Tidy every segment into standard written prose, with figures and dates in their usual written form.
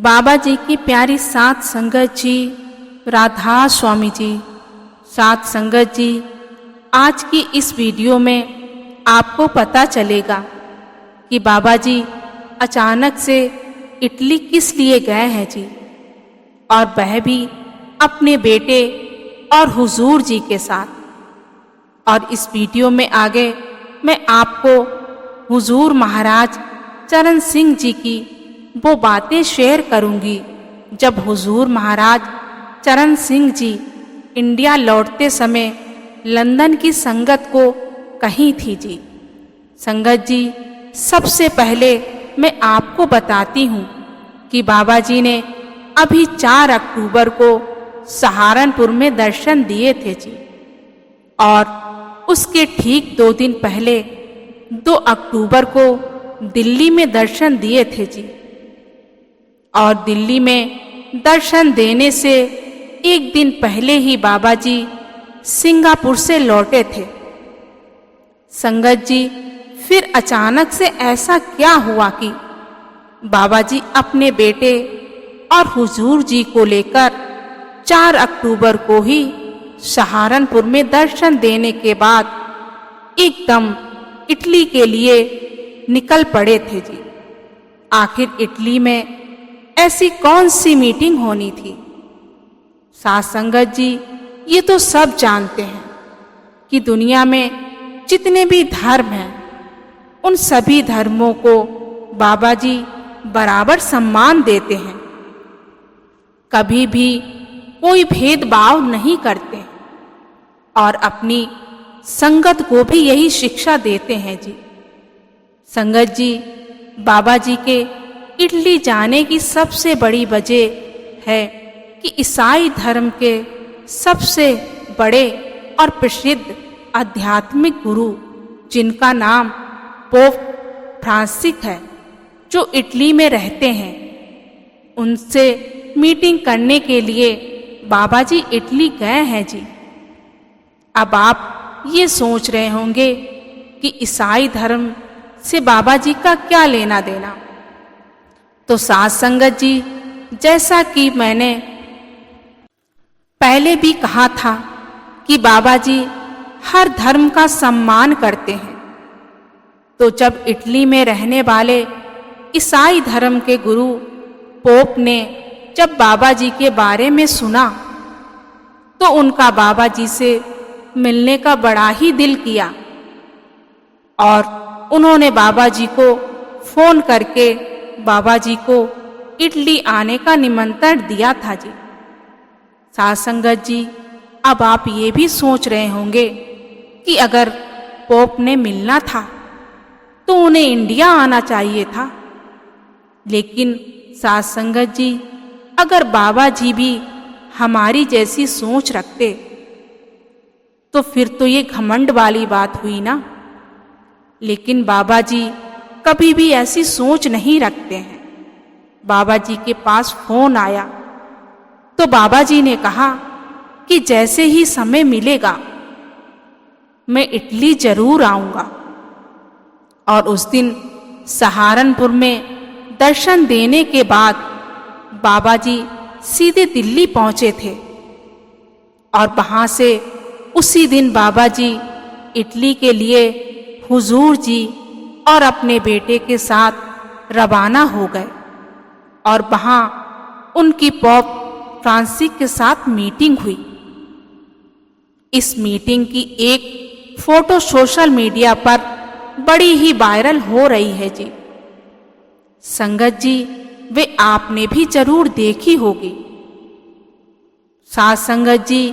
बाबा जी की प्यारी सात संगत जी, राधा स्वामी जी, सात संगत जी, आज की इस वीडियो में आपको पता चलेगा कि बाबा जी अचानक से इटली किस लिए गए हैं जी, और वह भी अपने बेटे और हुजूर जी के साथ। और इस वीडियो में आगे मैं आपको हुजूर महाराज चरण सिंह जी की वो बातें शेयर करूंगी जब हुजूर महाराज चरण सिंह जी इंडिया लौटते समय लंदन की संगत को कही थी जी। संगत जी, सबसे पहले मैं आपको बताती हूँ कि बाबा जी ने अभी 4 अक्टूबर को सहारनपुर में दर्शन दिए थे जी, और उसके ठीक 2 दिन पहले 2 अक्टूबर को दिल्ली में दर्शन दिए थे जी। और दिल्ली में दर्शन देने से 1 दिन पहले ही बाबा जी सिंगापुर से लौटे थे। संगत जी, फिर अचानक से ऐसा क्या हुआ कि बाबा जी अपने बेटे और हुजूर जी को लेकर 4 अक्टूबर को ही सहारनपुर में दर्शन देने के बाद एकदम इटली के लिए निकल पड़े थे जी। आखिर इटली में ऐसी कौन सी मीटिंग होनी थी? साथ संगत जी, ये तो सब जानते हैं कि दुनिया में जितने भी धर्म हैं उन सभी धर्मों को बाबा जी बराबर सम्मान देते हैं, कभी भी कोई भेदभाव नहीं करते और अपनी संगत को भी यही शिक्षा देते हैं जी। संगत जी, बाबा जी के इटली जाने की सबसे बड़ी वजह है कि ईसाई धर्म के सबसे बड़े और प्रसिद्ध आध्यात्मिक गुरु, जिनका नाम पोप फ्रांसिस है, जो इटली में रहते हैं, उनसे मीटिंग करने के लिए बाबा जी इटली गए हैं जी। अब आप ये सोच रहे होंगे कि ईसाई धर्म से बाबा जी का क्या लेना देना। तो साथ संगत जी, जैसा कि मैंने पहले भी कहा था कि बाबा जी हर धर्म का सम्मान करते हैं, तो जब इटली में रहने वाले ईसाई धर्म के गुरु पोप ने जब बाबा जी के बारे में सुना तो उनका बाबा जी से मिलने का बड़ा ही दिल किया और उन्होंने बाबा जी को फोन करके बाबा जी को इटली आने का निमंत्रण दिया था जी। साथ संगत जी, अब आप ये भी सोच रहे होंगे कि अगर पोप ने मिलना था तो उन्हें इंडिया आना चाहिए था। लेकिन साथ संगत जी, अगर बाबा जी भी हमारी जैसी सोच रखते तो फिर तो ये घमंड वाली बात हुई ना। लेकिन बाबा जी कभी भी ऐसी सोच नहीं रखते हैं। बाबा जी के पास फोन आया तो बाबा जी ने कहा कि जैसे ही समय मिलेगा मैं इटली जरूर आऊंगा। और उस दिन सहारनपुर में दर्शन देने के बाद बाबा जी सीधे दिल्ली पहुंचे थे और वहां से उसी दिन बाबा जी इटली के लिए हुजूर जी और अपने बेटे के साथ रवाना हो गए। और वहां उनकी पोप फ्रांसिस के साथ मीटिंग हुई। इस मीटिंग की एक फोटो सोशल मीडिया पर बड़ी ही वायरल हो रही है जी। संगत जी, वे आपने भी जरूर देखी होगी। साथ संगत जी,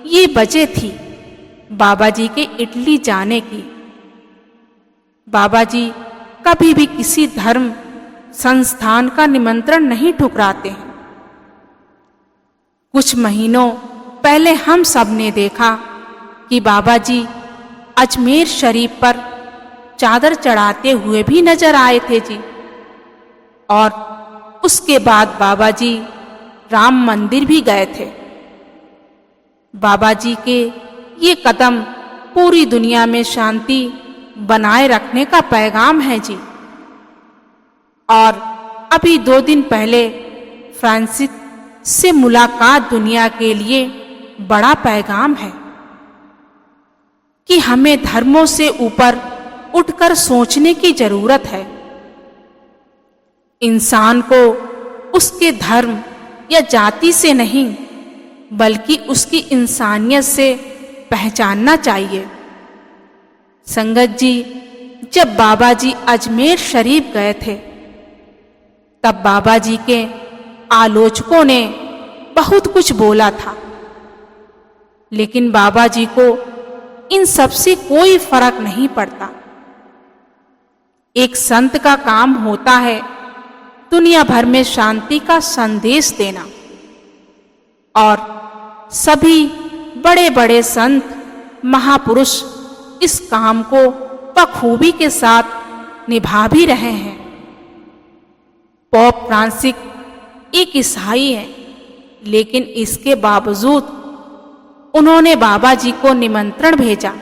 ये वजह थी बाबा जी के इटली जाने की। बाबा जी कभी भी किसी धर्म संस्थान का निमंत्रण नहीं ठुकराते हैं। कुछ महीनों पहले हम सब ने देखा कि बाबा जी अजमेर शरीफ पर चादर चढ़ाते हुए भी नजर आए थे जी। और उसके बाद बाबा जी राम मंदिर भी गए थे। बाबा जी के ये कदम पूरी दुनिया में शांति बनाए रखने का पैगाम है जी। और अभी 2 दिन पहले फ्रांसिस से मुलाकात दुनिया के लिए बड़ा पैगाम है कि हमें धर्मों से ऊपर उठकर सोचने की जरूरत है। इंसान को उसके धर्म या जाति से नहीं बल्कि उसकी इंसानियत से पहचानना चाहिए। संगत जी, जब बाबा जी अजमेर शरीफ गए थे तब बाबा जी के आलोचकों ने बहुत कुछ बोला था, लेकिन बाबा जी को इन सब से कोई फर्क नहीं पड़ता। एक संत का काम होता है दुनिया भर में शांति का संदेश देना, और सभी बड़े बड़े संत महापुरुष इस काम को बखूबी के साथ निभा भी रहे हैं। पोप फ्रांसिस एक ईसाई है, लेकिन इसके बावजूद उन्होंने बाबा जी को निमंत्रण भेजा।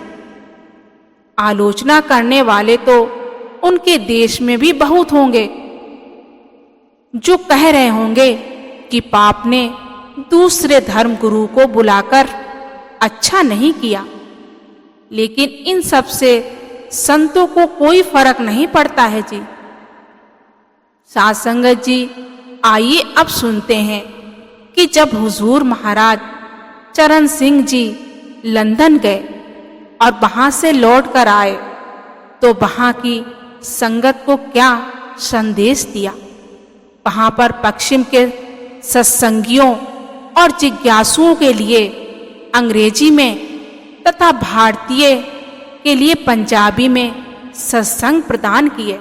आलोचना करने वाले तो उनके देश में भी बहुत होंगे जो कह रहे होंगे कि पाप ने दूसरे धर्म गुरु को बुलाकर अच्छा नहीं किया, लेकिन इन सब से संतों को कोई फर्क नहीं पड़ता है जी। साथ संगत जी, आइए अब सुनते हैं कि जब हुजूर महाराज चरण सिंह जी लंदन गए और वहां से लौट कर आए तो वहां की संगत को क्या संदेश दिया। वहां पर पश्चिम के सत्संगियों और जिज्ञासुओं के लिए अंग्रेजी में तथा भारतीय के लिए पंजाबी में सत्संग प्रदान किए।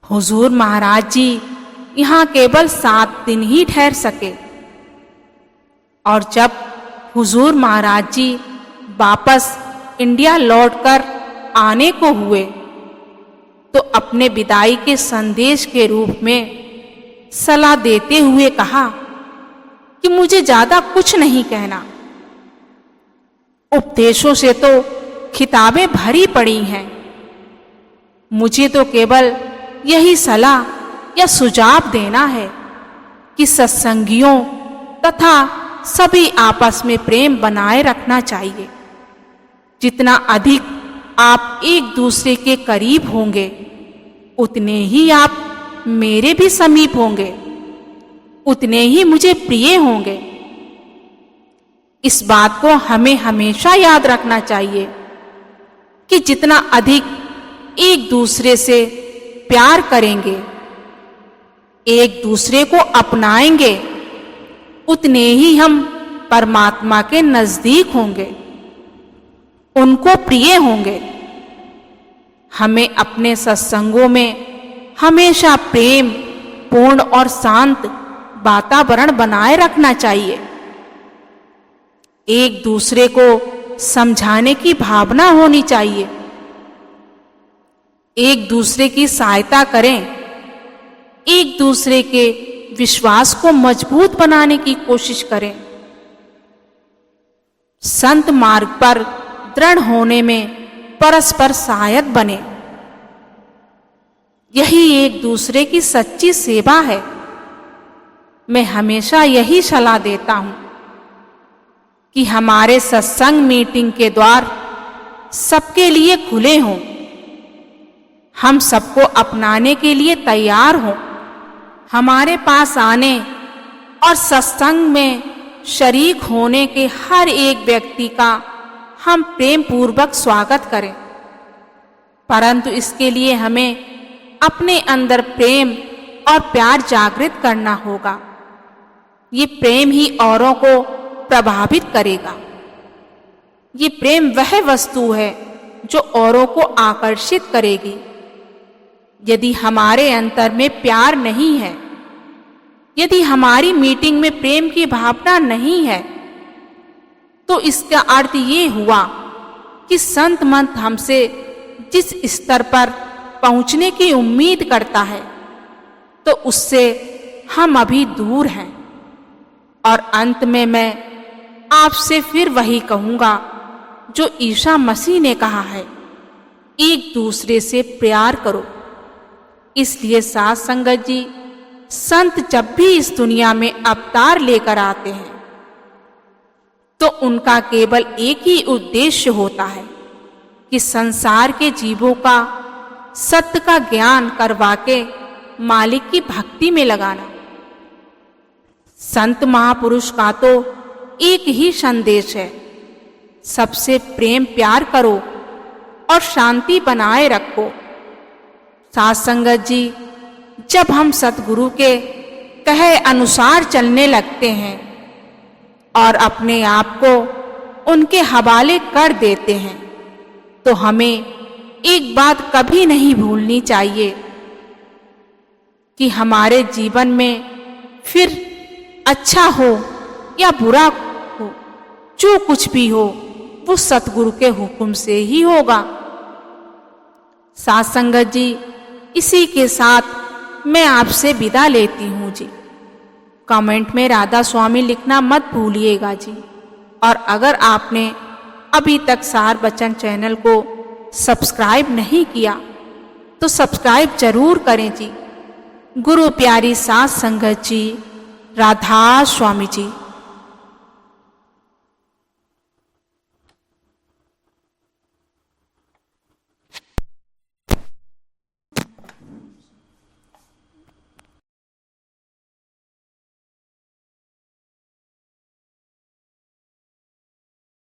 हुजूर महाराज जी यहाँ केवल 7 दिन ही ठहर सके, और जब हुजूर महाराज जी वापस इंडिया लौटकर आने को हुए तो अपने विदाई के संदेश के रूप में सलाह देते हुए कहा कि मुझे ज्यादा कुछ नहीं कहना। उपदेशों से तो किताबें भरी पड़ी हैं, मुझे तो केवल यही सलाह या सुझाव देना है कि सत्संगियों तथा सभी आपस में प्रेम बनाए रखना चाहिए। जितना अधिक आप एक दूसरे के करीब होंगे उतने ही आप मेरे भी समीप होंगे, उतने ही मुझे प्रिय होंगे। इस बात को हमें हमेशा याद रखना चाहिए कि जितना अधिक एक दूसरे से प्यार करेंगे, एक दूसरे को अपनाएंगे, उतने ही हम परमात्मा के नजदीक होंगे, उनको प्रिय होंगे। हमें अपने सत्संगों में हमेशा प्रेम पूर्ण और शांत वातावरण बनाए रखना चाहिए। एक दूसरे को समझाने की भावना होनी चाहिए, एक दूसरे की सहायता करें, एक दूसरे के विश्वास को मजबूत बनाने की कोशिश करें। संत मार्ग पर दृढ़ होने में परस्पर सहायक बने। यही एक दूसरे की सच्ची सेवा है। मैं हमेशा यही सलाह देता हूं कि हमारे सत्संग मीटिंग के द्वार सबके लिए खुले हों, हम सबको अपनाने के लिए तैयार हों। हमारे पास आने और सत्संग में शरीक होने के हर एक व्यक्ति का हम प्रेम पूर्वक स्वागत करें, परंतु इसके लिए हमें अपने अंदर प्रेम और प्यार जागृत करना होगा। ये प्रेम ही औरों को प्रभावित करेगा। ये प्रेम वह वस्तु है जो औरों को आकर्षित करेगी। यदि हमारे अंतर में प्यार नहीं है, यदि हमारी मीटिंग में प्रेम की भावना नहीं है, तो इसका अर्थ ये हुआ कि संत मंत हमसे जिस स्तर पर पहुंचने की उम्मीद करता है तो उससे हम अभी दूर हैं। और अंत में मैं आपसे फिर वही कहूंगा जो ईसा मसीह ने कहा है, एक दूसरे से प्यार करो। इसलिए साथ संगत जी, संत जब भी इस दुनिया में अवतार लेकर आते हैं तो उनका केवल एक ही उद्देश्य होता है कि संसार के जीवों का सत्य का ज्ञान करवा के मालिक की भक्ति में लगाना। संत महापुरुष का तो एक ही संदेश है, सबसे प्रेम प्यार करो और शांति बनाए रखो। साथ संगत जी, जब हम सतगुरु के कहे अनुसार चलने लगते हैं और अपने आप को उनके हवाले कर देते हैं तो हमें एक बात कभी नहीं भूलनी चाहिए कि हमारे जीवन में फिर अच्छा हो या बुरा हो, जो कुछ भी हो वो सतगुरु के हुक्म से ही होगा। साथ संगत जी, इसी के साथ मैं आपसे विदा लेती हूँ जी। कमेंट में राधा स्वामी लिखना मत भूलिएगा जी। और अगर आपने अभी तक सार बचन चैनल को सब्सक्राइब नहीं किया तो सब्सक्राइब जरूर करें जी। गुरु प्यारी साथ संगत जी, राधा स्वामी जी।